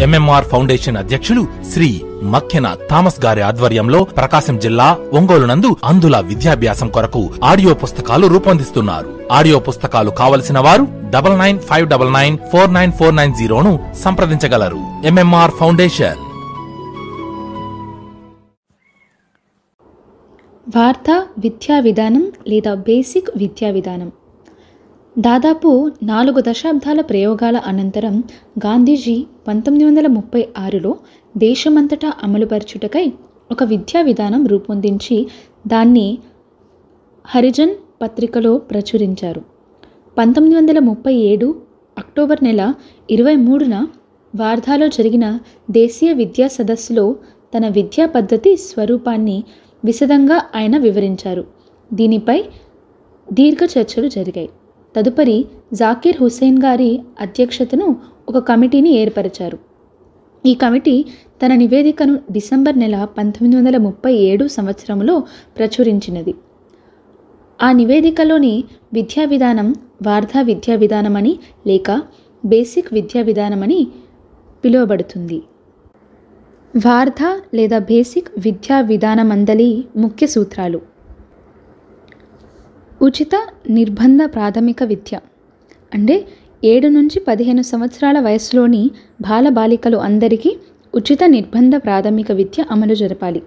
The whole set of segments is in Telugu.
ఎంఎంఆర్ ఫౌండేషన్ అధ్యక్షులు శ్రీ మక్కెన థామస్ గారి ఆధ్వర్యంలో ప్రకాశం జిల్లా ఒంగోలు నందు అంధుల విద్యాభ్యాసం కొరకు ఆడియో పుస్తకాలు రూపొందిస్తున్నారు. ఆడియో పుస్తకాలు కావలసిన వారు 9959949490ను సంప్రదించగలరు. MMR foundation. వార్తా విద్యా విధానం లేదా బేసిక్ విద్యా విధానం. దాదాపు 4 దశాబ్దాల ప్రయోగాల అనంతరం గాంధీజీ 1936లో దేశమంతటా అమలుపరచుటకై ఒక విద్యా విధానం రూపొందించి దాన్ని హరిజన్ పత్రికలో ప్రచురించారు. 1937 అక్టోబర్ నెల 23న వార్ధాలో జరిగిన దేశీయ విద్యా సదస్సులో తన విద్యా పద్ధతి స్వరూపాన్ని విశదంగా ఆయన వివరించారు. దీనిపై దీర్ఘ చర్చలు జరిగాయి. తదుపరి జాకిర్ హుస్సేన్ గారి అధ్యక్షతను ఒక కమిటీని ఏర్పరిచారు. ఈ కమిటీ తన నివేదికను డిసెంబర్ నెల 1937 సంవత్సరంలో ప్రచురించినది. ఆ నివేదికలోని విద్యా విధానం వార్ధా విద్యా విధానమని లేక బేసిక్ విద్యా విధానమని పిలువబడుతుంది. వార్ధా లేదా బేసిక్ విద్యా విధానమందలి ముఖ్య సూత్రాలు: ఉచిత నిర్బంధ ప్రాథమిక విద్య అంటే 7 నుంచి 15 సంవత్సరాల వయసులోని బాలబాలికలు అందరికీ ఉచిత నిర్బంధ ప్రాథమిక విద్య అమలు జరపాలి.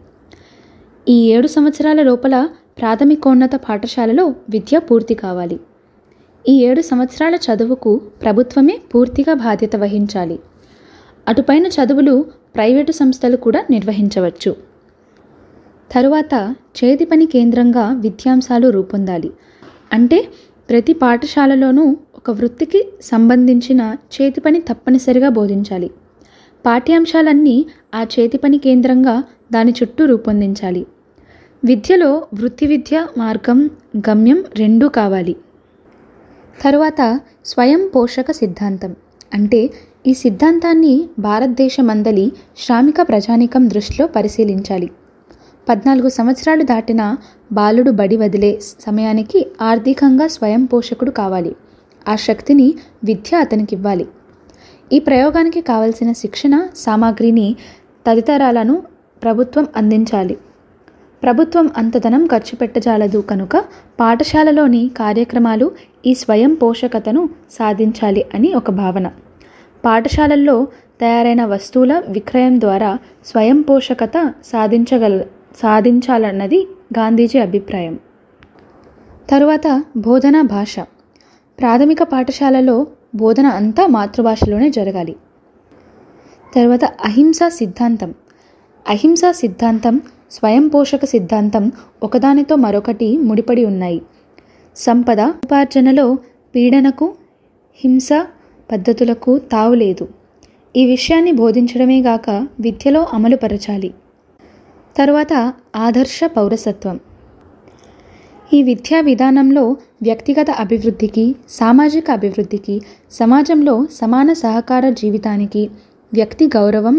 ఈ 7 సంవత్సరాల లోపల ప్రాథమికోన్నత పాఠశాలలో విద్య పూర్తి కావాలి. ఈ 7 సంవత్సరాల చదువుకు ప్రభుత్వమే పూర్తిగా బాధ్యత వహించాలి. అటుపైన చదువులు ప్రైవేటు సంస్థలు కూడా నిర్వహించవచ్చు. తరువాత చేతి పని కేంద్రంగా విద్యాంశాలు రూపొందాలి. అంటే ప్రతి పాఠశాలలోనూ ఒక వృత్తికి సంబంధించిన చేతి పని తప్పనిసరిగా బోధించాలి. పాఠ్యాంశాలన్నీ ఆ చేతి పని కేంద్రంగా దాని చుట్టూ రూపొందించాలి. విద్యలో వృత్తి విద్య మార్గం గమ్యం రెండూ కావాలి. తరువాత స్వయం పోషక సిద్ధాంతం అంటే ఈ సిద్ధాంతాన్ని భారతదేశమందలి శ్రామిక ప్రజానీకం దృష్టిలో పరిశీలించాలి. 14 సంవత్సరాలు దాటిన బాలుడు బడి వదిలే సమయానికి ఆర్థికంగా స్వయం పోషకుడు కావాలి. ఆ శక్తిని విద్య అతనికి ఇవ్వాలి. ఈ ప్రయోగానికి కావలసిన శిక్షణ సామాగ్రిని తదితరాలను ప్రభుత్వం అందించాలి. ప్రభుత్వం అంత ధనం ఖర్చు పెట్టజాలదు కనుక పాఠశాలలోని కార్యక్రమాలు ఈ స్వయం పోషకతను సాధించాలి అని ఒక భావన. పాఠశాలల్లో తయారైన వస్తువుల విక్రయం ద్వారా స్వయం పోషకత సాధించాలన్నది గాంధీజీ అభిప్రాయం. తరువాత బోధనా భాష. ప్రాథమిక పాఠశాలలో బోధన అంతా మాతృభాషలోనే జరగాలి. తర్వాత అహింసా సిద్ధాంతం. అహింసా సిద్ధాంతం స్వయం పోషక సిద్ధాంతం ఒకదానితో మరొకటి ముడిపడి ఉన్నాయి. సంపద ఉపార్జనలో పీడనకు హింస పద్ధతులకు తావులేదు. ఈ విషయాన్ని బోధించడమే గాక విద్యలో అమలుపరచాలి. తరువాత ఆదర్శ పౌరసత్వం. ఈ విద్యా విధానంలో వ్యక్తిగత అభివృద్ధికి, సామాజిక అభివృద్ధికి, సమాజంలో సమాన సహకార జీవితానికి, వ్యక్తి గౌరవం,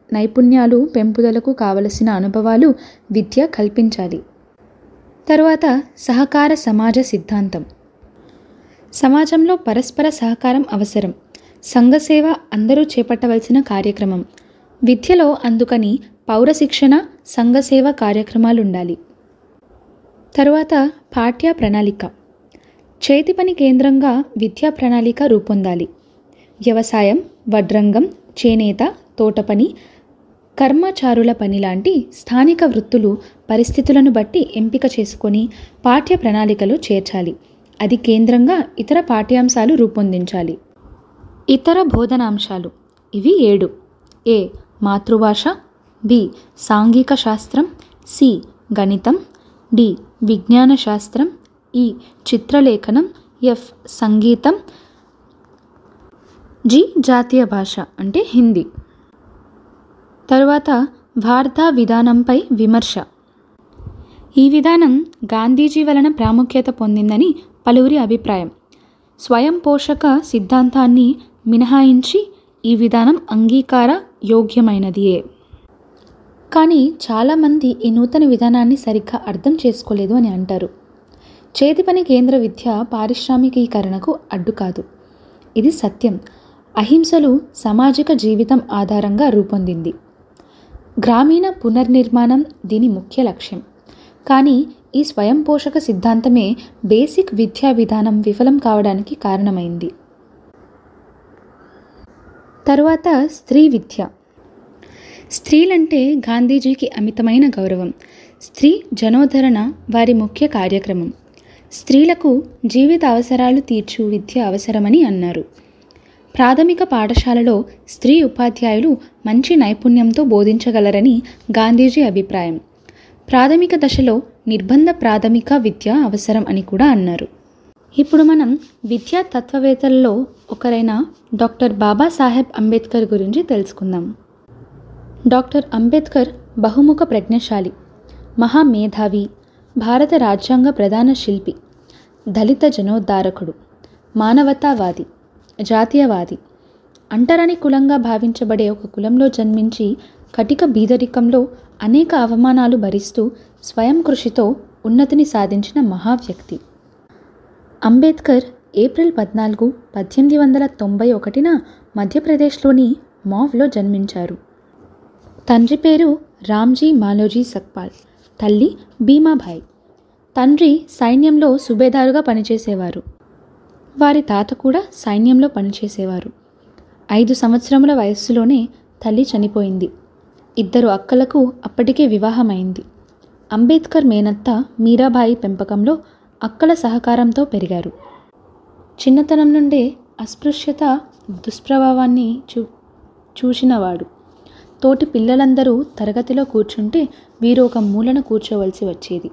నైపుణ్యాలు పెంపుదలకు కావలసిన అనుభవాలు విద్య కల్పించాలి. తరువాత సహకార సమాజ సిద్ధాంతం. సమాజంలో పరస్పర సహకారం అవసరం. సంఘసేవ అందరూ చేపట్టవలసిన కార్యక్రమం. విద్యలో అందుకని పౌర శిక్షణ, సంఘసేవ కార్యక్రమాలుండాలి. తరువాత పాఠ్య ప్రణాళిక. చేతి పని కేంద్రంగా విద్యా ప్రణాళిక రూపొందాలి. వ్యవసాయం, వడ్రంగం, చేనేత, తోటపని, కర్మచారుల పని లాంటి స్థానిక వృత్తులు పరిస్థితులను బట్టి ఎంపిక చేసుకొని పాఠ్య ప్రణాళికలో చేర్చాలి. అది కేంద్రంగా ఇతర పాఠ్యాంశాలు రూపొందించాలి. ఇతర బోధనాంశాలు ఇవి 7: ఏ మాతృభాష, బి సాంఘిక శాస్త్రం, సి గణితం, డి విజ్ఞాన శాస్త్రం, ఈ చిత్రలేఖనం, ఎఫ్ సంగీతం, జి జాతీయ భాష అంటే హిందీ. తరువాత వార్ధా విధానంపై విమర్శ. ఈ విధానం గాంధీజీ వలన ప్రాముఖ్యత పొందిందని పలువురి అభిప్రాయం. స్వయం పోషక సిద్ధాంతాన్ని మినహాయించి ఈ విధానం అంగీకార యోగ్యమైనదియే. కానీ చాలామంది ఈ నూతన విధానాన్ని సరిగ్గా అర్థం చేసుకోలేదు అని అంటారు. చేతి పని కేంద్ర విద్య పారిశ్రామికీకరణకు అడ్డు కాదు. ఇది సత్యం. అహింసలు సామాజిక జీవితం ఆధారంగా రూపొందింది. గ్రామీణ పునర్నిర్మాణం దీని ముఖ్య లక్ష్యం. కానీ ఈ స్వయం పోషక సిద్ధాంతమే బేసిక్ విద్యా విధానం విఫలం కావడానికి కారణమైంది. తరువాత స్త్రీ విద్య. స్త్రీలంటే గాంధీజీకి అమితమైన గౌరవం. స్త్రీ జనోద్ధరణ వారి ముఖ్య కార్యక్రమం. స్త్రీలకు జీవిత అవసరాలు తీర్చు విద్య అవసరమని అన్నారు. ప్రాథమిక పాఠశాలలో స్త్రీ ఉపాధ్యాయులు మంచి నైపుణ్యంతో బోధించగలరని గాంధీజీ అభిప్రాయం. ప్రాథమిక దశలో నిర్బంధ ప్రాథమిక విద్య అవసరం అని కూడా అన్నారు. ఇప్పుడు మనం విద్యా తత్వవేత్తలలో ఒకరైన డాక్టర్ బాబాసాహెబ్ అంబేద్కర్ గురించి తెలుసుకుందాం. డాక్టర్ అంబేద్కర్ బహుముఖ ప్రజ్ఞశాలి, మహామేధావి, భారత రాజ్యాంగ ప్రధాన శిల్పి, దళిత జనోద్ధారకుడు, మానవతావాది, జాతీయవాది. అంటరాని కులంగా భావించబడే ఒక కులంలో జన్మించి కటిక బీదరికంలో అనేక అవమానాలు భరిస్తూ స్వయం కృషితో ఉన్నతిని సాధించిన మహావ్యక్తి. అంబేద్కర్ ఏప్రిల్ 14, 1891 మధ్యప్రదేశ్లోని మౌవ్లో జన్మించారు. తండ్రి పేరు రామ్జీ మాలోజీ సక్పాల్, తల్లి భీమాబాయి. తండ్రి సైన్యంలో సుబేదారుగా పనిచేసేవారు. వారి తాత కూడా సైన్యంలో పనిచేసేవారు. 5 సంవత్సరముల వయస్సులోనే తల్లి చనిపోయింది. 2 అక్కలకు అప్పటికే వివాహమైంది. అంబేద్కర్ మేనత్త మీరాబాయి పెంపకంలో అక్కల సహకారంతో పెరిగారు. చిన్నతనం నుండే అస్పృశ్యత దుష్ప్రభావాన్ని చూసినవాడు. తోటి పిల్లలందరూ తరగతిలో కూర్చుంటే వీరు ఒక మూలన కూర్చోవలసి వచ్చేది.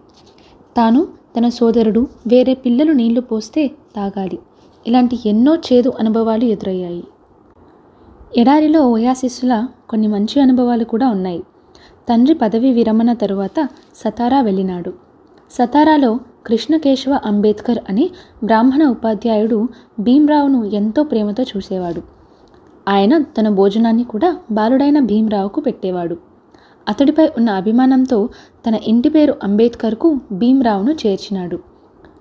తాను, తన సోదరుడు వేరే పిల్లలు నీళ్లు పోస్తే తాగాలి. ఇలాంటి ఎన్నో చేదు అనుభవాలు ఎదురయ్యాయి. ఎడారిలో ఓయాసిస్సుల కొన్ని మంచి అనుభవాలు కూడా ఉన్నాయి. తండ్రి పదవి విరమణ తరువాత సతారా వెళ్ళినాడు. సతారాలో కృష్ణకేశవ అంబేద్కర్ అనే బ్రాహ్మణ ఉపాధ్యాయుడు భీమ్రావును ఎంతో ప్రేమతో చూసేవాడు. ఆయన తన భోజనాన్ని కూడా బాలుడైన భీమ్రావుకు పెట్టేవాడు. అతడిపై ఉన్న అభిమానంతో తన ఇంటి పేరు అంబేద్కర్కు భీమ్రావును చేర్చినాడు.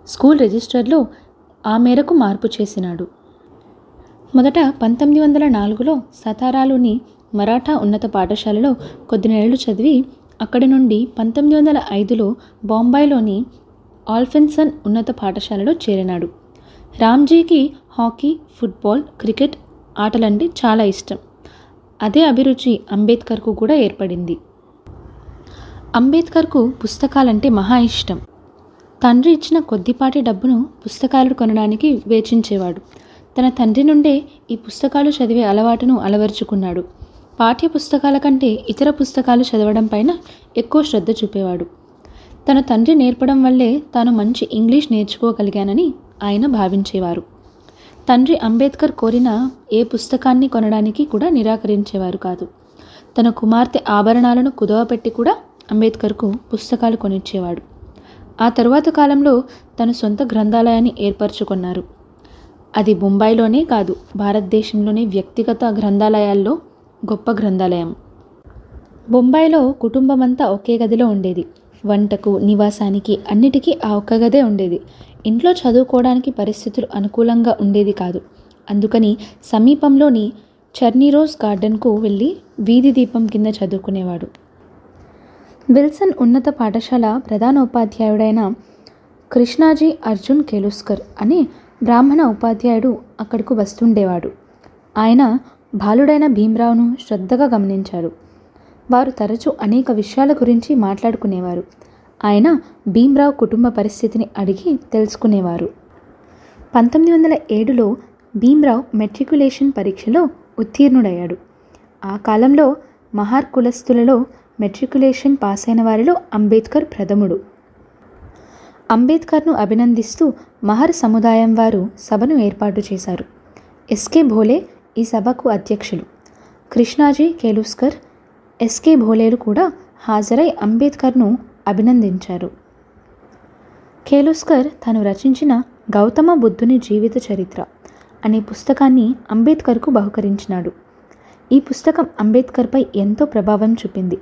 స్కూల్ రిజిస్టర్లో ఆ మేరకు మార్పు చేసినాడు. మొదట 1904లో సతారాలోని మరాఠా ఉన్నత పాఠశాలలో కొద్ది నెలలు చదివి అక్కడి నుండి 1905లో బొంబాయిలోని ఆల్ఫిన్సన్ ఉన్నత పాఠశాలలో చేరినాడు. రామ్జీకి హాకీ, ఫుట్బాల్, క్రికెట్ ఆటలంటే చాలా ఇష్టం. అదే అభిరుచి అంబేద్కర్కు కూడా ఏర్పడింది. అంబేద్కర్కు పుస్తకాలంటే మహా ఇష్టం. తండ్రి ఇచ్చిన కొద్దిపాటి డబ్బును పుస్తకాలు కొనడానికి వేచించేవాడు. తన తండ్రి నుండే ఈ పుస్తకాలు చదివే అలవాటును అలవరుచుకున్నాడు. పాఠ్య పుస్తకాల కంటే ఇతర పుస్తకాలు చదవడం పైన ఎక్కువ శ్రద్ధ చూపేవాడు. తన తండ్రి నేర్పడం వల్లే తాను మంచి ఇంగ్లీష్ నేర్చుకోగలిగానని ఆయన భావించేవారు. తండ్రి అంబేద్కర్ కోరిన ఏ పుస్తకాన్ని కొనడానికి కూడా నిరాకరించేవారు కాదు. తన కుమార్తె ఆభరణాలను కుదవపెట్టి కూడా అంబేద్కర్కు పుస్తకాలు కొనిచ్చేవాడు. ఆ తరువాత కాలంలో తన సొంత గ్రంథాలయాన్ని ఏర్పరచుకున్నారు. అది బొంబాయిలోనే కాదు, భారతదేశంలోని వ్యక్తిగత గ్రంథాలయాల్లో గొప్ప గ్రంథాలయం. బొంబాయిలో కుటుంబమంతా ఒకే గదిలో ఉండేది. వంటకు, నివాసానికి అన్నిటికీ ఆ ఒక్క గదే ఉండేది. ఇంట్లో చదువుకోవడానికి పరిస్థితులు అనుకూలంగా ఉండేది కాదు. అందుకని సమీపంలోని చర్నీరోజ్ గార్డెన్కు వెళ్ళి వీధి దీపం కింద చదువుకునేవాడు. విల్సన్ ఉన్నత పాఠశాల ప్రధానోపాధ్యాయుడైన కృష్ణాజీ అర్జున్ కెలుస్కర్ అనే బ్రాహ్మణ ఉపాధ్యాయుడు అక్కడకు వస్తుండేవాడు. ఆయన బాలుడైన భీమ్రావును శ్రద్ధగా గమనించారు. వారు తరచూ అనేక విషయాల గురించి మాట్లాడుకునేవారు. ఆయన భీమ్రావు కుటుంబ పరిస్థితిని అడిగి తెలుసుకునేవారు. 1907లో భీమ్రావు మెట్రికులేషన్ పరీక్షలో ఉత్తీర్ణుడయ్యాడు. ఆ కాలంలో మహార్ కులస్తులలో మెట్రికులేషన్ పాస్ అయిన వారిలో అంబేద్కర్ ప్రథముడు. అంబేద్కర్ను అభినందిస్తూ మహర్ సముదాయం వారు సభను ఏర్పాటు చేశారు. ఎస్కే భోలే ఈ సభకు అధ్యక్షులు. కృష్ణాజీ కెలుస్కర్, ఎస్కే భోలేలు కూడా హాజరై అంబేద్కర్ను అభినందించారు. కెలుస్కర్ తాను రచించిన గౌతమ బుద్ధుని జీవిత చరిత్ర అనే పుస్తకాన్ని అంబేద్కర్కు బహుకరించినాడు. ఈ పుస్తకం అంబేద్కర్పై ఎంతో ప్రభావం చూపింది.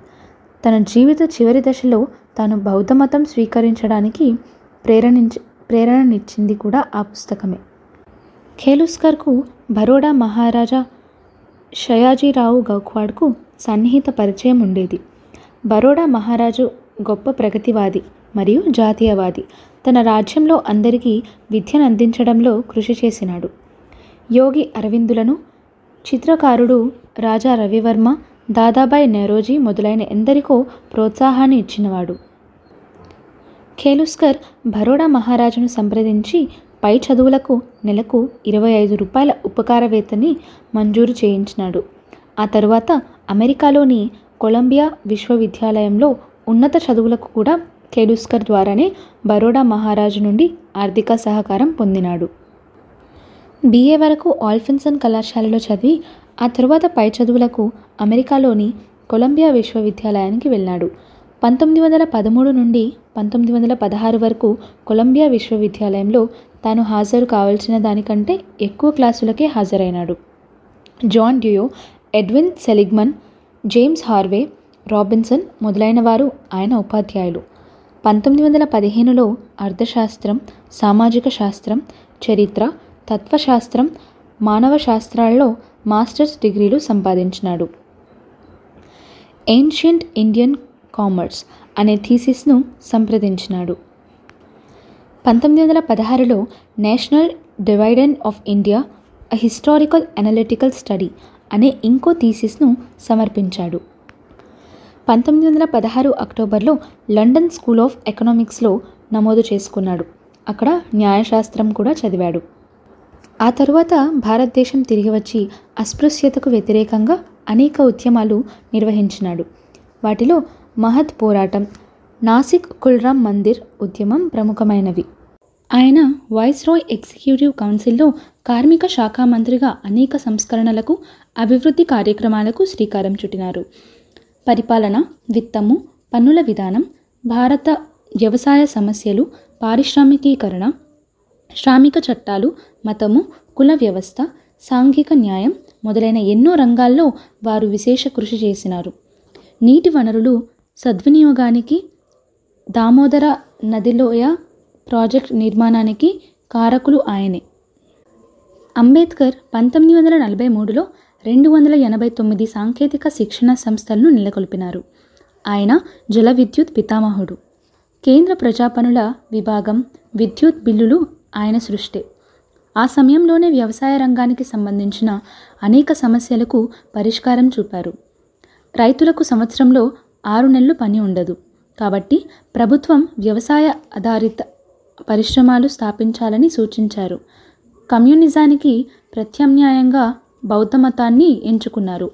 తన జీవిత చివరి దశలో తాను బౌద్ధ మతం స్వీకరించడానికి ప్రేరణనిచ్చింది కూడా ఆ పుస్తకమే. కెలుస్కర్కు బరోడా మహారాజా షయాజీరావు గౌక్వాడ్కు సన్నిహిత పరిచయం ఉండేది. బరోడా మహారాజు గొప్ప ప్రగతివాది మరియు జాతీయవాది. తన రాజ్యంలో అందరికీ విద్యను అందించడంలో కృషి చేసినాడు. యోగి అరవిందులను, చిత్రకారుడు రాజా రవివర్మ, దాదాబాయి నెరోజీ మొదలైన ఎందరికో ప్రోత్సాహాన్ని ఇచ్చినవాడు. ఖేలుస్కర్ బరోడా మహారాజును సంప్రదించి పై చదువులకు నెలకు 25 రూపాయల ఉపకార వేతన్ని మంజూరు చేయించినాడు. ఆ తరువాత అమెరికాలోని కొలంబియా విశ్వవిద్యాలయంలో ఉన్నత చదువులకు కూడా ఖేలుస్కర్ ద్వారానే బరోడా మహారాజు నుండి ఆర్థిక సహకారం పొందినాడు. BA వరకు ఆల్ఫిన్సన్ కళాశాలలో చదివి ఆ తరువాత పై చదువులకు అమెరికాలోని కొలంబియా విశ్వవిద్యాలయానికి వెళ్ళాడు. 1913 నుండి 1916 వరకు కొలంబియా విశ్వవిద్యాలయంలో తాను హాజరు కావాల్సిన దానికంటే ఎక్కువ క్లాసులకే హాజరైనాడు. John Dewey, Edwin Seligman, James Harvey, Robinson మొదలైన వారు ఆయన ఉపాధ్యాయులు. 1915లో అర్థశాస్త్రం, సామాజిక శాస్త్రం, చరిత్ర, తత్వశాస్త్రం, మానవ శాస్త్రాల్లో మాస్టర్స్ డిగ్రీలు సంపాదించినాడు. ఏన్షియంట్ ఇండియన్ కామర్స్ అనే థీసిస్ను సంప్రదించినాడు. 1916లో national dividend of India, a historical analytical study అనే ఇంకో థీసిస్ను సమర్పించాడు. 1916 అక్టోబర్లో లండన్ స్కూల్ ఆఫ్ ఎకనామిక్స్లో నమోదు చేసుకున్నాడు. అక్కడ న్యాయశాస్త్రం కూడా చదివాడు. ఆ తరువాత భారతదేశం తిరిగి వచ్చి అస్పృశ్యతకు వ్యతిరేకంగా అనేక ఉద్యమాలు నిర్వహించినాడు. వాటిలో మహత్ పోరాటం, నాసిక్ కుల్రామ్ మందిర్ ఉద్యమం ప్రముఖమైనవి. ఆయన వైస్రాయ్ ఎగ్జిక్యూటివ్ కౌన్సిల్లో కార్మిక శాఖ మంత్రిగా అనేక సంస్కరణలకు, అభివృద్ధి కార్యక్రమాలకు శ్రీకారం చుట్టినారు. పరిపాలన, విత్తము, పన్నుల విధానం, భారత వ్యవసాయ సమస్యలు, పారిశ్రామికీకరణ, శ్రామిక చట్టాలు, మతము, కుల వ్యవస్థ, సాంఘిక న్యాయం మొదలైన ఎన్నో రంగాల్లో వారు విశేష కృషి చేసినారు. నీటి వనరులు సద్వినియోగానికి, దామోదర నదిలోయ ప్రాజెక్ట్ నిర్మాణానికి కారకులు ఆయనే. అంబేద్కర్ 1943లో 289 సాంకేతిక శిక్షణ సంస్థలను నెలకొల్పినారు. ఆయన జల విద్యుత్ పితామహుడు. కేంద్ర ప్రజాపనుల విభాగం, విద్యుత్ బిల్లులు ఆయన సృష్టి. ఆ సమయంలోనే వ్యవసాయ రంగానికి సంబంధించిన అనేక సమస్యలకు పరిష్కారం చూపారు. రైతులకు సంవత్సరంలో 6 నెలలు పని ఉండదు. కాబట్టి ప్రభుత్వం వ్యవసాయ ఆధారిత పరిశ్రమలు స్థాపించాలని సూచించారు. కమ్యూనిజానికి ప్రత్యామ్నాయంగా బౌద్ధ మతాన్ని ఎంచుకున్నారు.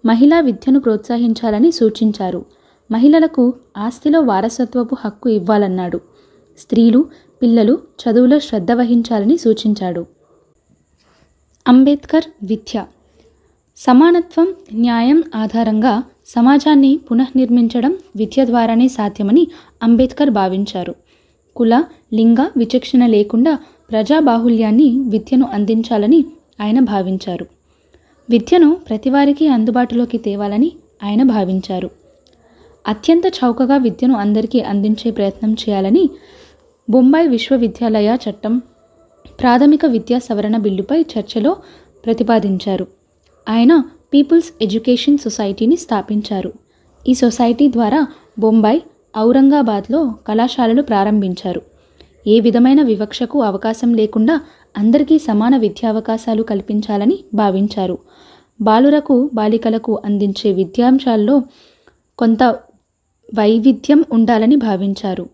మహిళా విద్యను ప్రోత్సహించాలని సూచించారు. మహిళలకు ఆస్తిలో వారసత్వపు హక్కు ఇవ్వాలన్నాడు. స్త్రీలు, పిల్లలు చదువులో శ్రద్ధ వహించాలని సూచించాడు. అంబేద్కర్ విద్య, సమానత్వం, న్యాయం ఆధారంగా సమాజాన్ని పునఃనిర్మించడం విద్య ద్వారానే సాధ్యమని అంబేద్కర్ భావించారు. కుల, లింగ విచక్షణ లేకుండా ప్రజాబాహుల్యాన్ని విద్యను అందించాలని ఆయన భావించారు. విద్యను ప్రతివారికి అందుబాటులోకి తేవాలని ఆయన భావించారు. అత్యంత చౌకగా విద్యను అందరికీ అందించే ప్రయత్నం చేయాలని బొంబాయి విశ్వవిద్యాలయ చట్టం, ప్రాథమిక విద్యా సవరణ బిల్లుపై చర్చలో ప్రతిపాదించారు. ఆయన పీపుల్స్ ఎడ్యుకేషన్ సొసైటీని స్థాపించారు. ఈ సొసైటీ ద్వారా బొంబాయి, ఔరంగాబాద్లో కళాశాలలు ప్రారంభించారు. ఏ విధమైన వివక్షకు అవకాశం లేకుండా అందరికీ సమాన విద్యావకాశాలు కల్పించాలని భావించారు. బాలురకు, బాలికలకు అందించే విద్యాంశాల్లో కొంత వైవిధ్యం ఉండాలని భావించారు.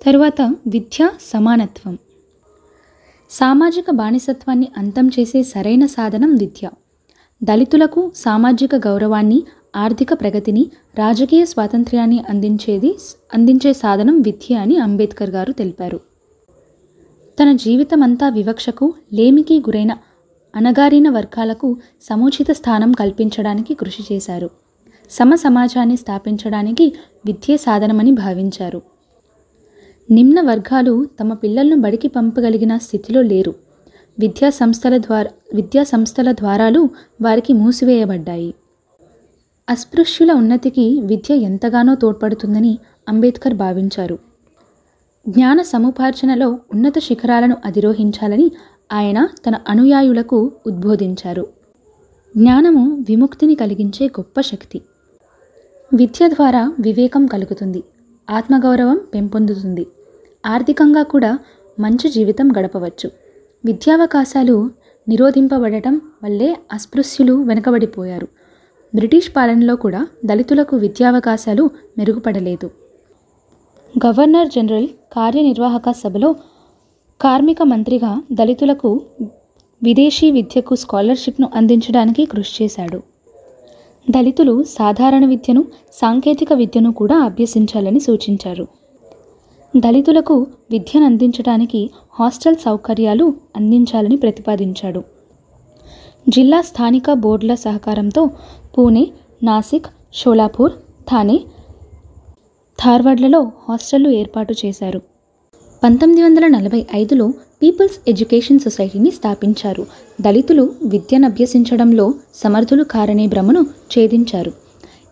తరువాత విద్యా సమానత్వం. సామాజిక బానిసత్వాన్ని అంతం చేసే సరైన సాధనం విద్య. దళితులకు సామాజిక గౌరవాన్ని, ఆర్థిక ప్రగతిని, రాజకీయ స్వాతంత్ర్యాన్ని అందించే సాధనం విద్య అని అంబేద్కర్ గారు తెలిపారు. తన జీవితమంతా వివక్షకు, లేమికి గురైన అణగారిన వర్గాలకు సముచిత స్థానం కల్పించడానికి కృషి చేశారు. సమాజాన్ని స్థాపించడానికి విద్యే సాధనమని భావించారు. నిమ్న వర్గాలు తమ పిల్లలను బడికి పంపగలిగిన స్థితిలో లేరు. విద్యా సంస్థల ద్వారాలు వారికి మూసివేయబడ్డాయి. అస్పృశ్యుల ఉన్నతికి విద్య ఎంతగానో తోడ్పడుతుందని అంబేద్కర్ భావించారు. జ్ఞాన సముపార్జనలో ఉన్నత శిఖరాలను అధిరోహించాలని ఆయన తన అనుయాయులకు ఉద్బోధించారు. జ్ఞానము విముక్తిని కలిగించే గొప్ప శక్తి. విద్య ద్వారా వివేకం కలుగుతుంది, ఆత్మగౌరవం పెంపొందుతుంది, ఆర్థికంగా కూడా మంచి జీవితం గడపవచ్చు. విద్యావకాశాలు నిరోధింపబడటం వల్లే అస్పృశ్యులు వెనుకబడిపోయారు. బ్రిటిష్ పాలనలో కూడా దళితులకు విద్యావకాశాలు మెరుగుపడలేదు. గవర్నర్ జనరల్ కార్యనిర్వాహక సభలో కార్మిక మంత్రిగా దళితులకు విదేశీ విద్యకు స్కాలర్షిప్ను అందించడానికి కృషి చేశాడు. దళితులు సాధారణ విద్యను, సాంకేతిక విద్యను కూడా అభ్యసించాలని సూచించారు. దళితులకు విద్యను అందించడానికి హాస్టల్ సౌకర్యాలు అందించాలని ప్రతిపాదించాడు. జిల్లా స్థానిక బోర్డుల సహకారంతో పూణే, నాసిక్, షోలాపూర్, థానే, ధార్వాడ్లలో హాస్టళ్లు ఏర్పాటు చేశారు. 1945లో పీపుల్స్ ఎడ్యుకేషన్ సొసైటీని స్థాపించారు. దళితులు విద్యను అభ్యసించడంలో సమర్థులు కారనే భ్రమను ఛేదించారు.